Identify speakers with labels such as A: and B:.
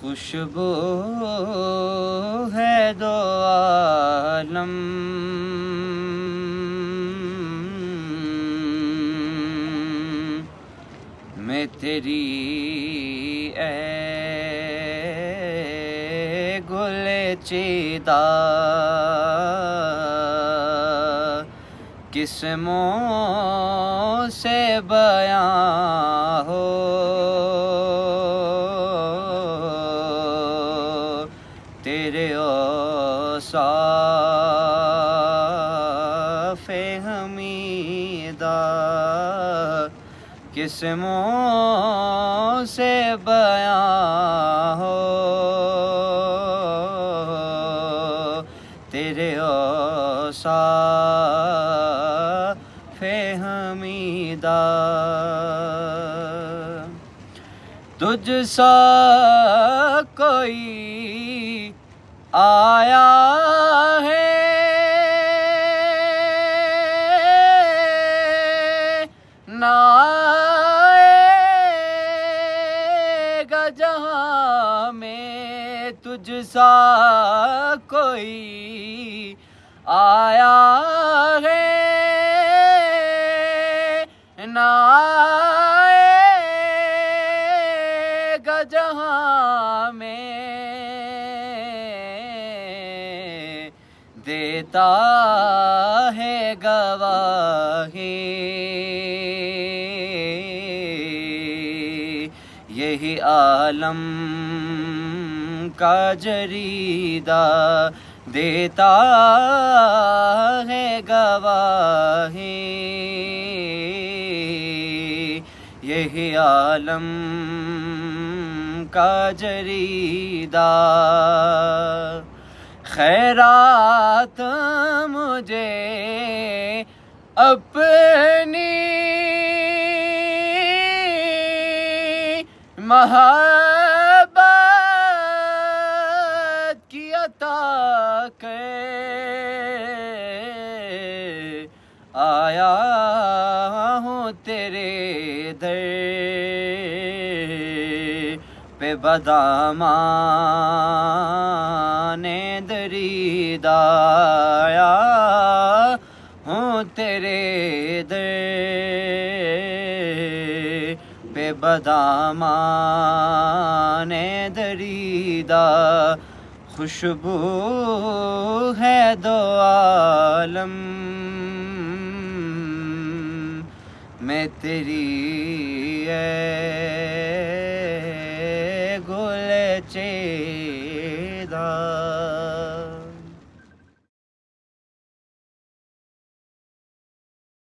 A: خوشبو ہے دو عالم میں تیری اے گل چیدہ کس منہ سے بیاں ہو تیرے اوصاف حمیدہ کس منہ سے بیاں ہو تیرے اوصاف حمیدہ تجھ سا کوئی آیا ہے نہ آئے گا جہاں میں تجھ سا کوئی آیا ہے نہ آئے گا جہاں میں دیتا ہے گواہی یہی عالم کا جریدہ دیتا ہے گواہی یہی عالم کا جریدہ خیرات مجھے اپنی محبت کی عطا کر آیا ہوں تیرے در پہ بدامان دریدہ آیا ہوں تیرے در پہ بدامان دریدہ خوشبو ہے دو عالم میں تیری اے گل چیدہ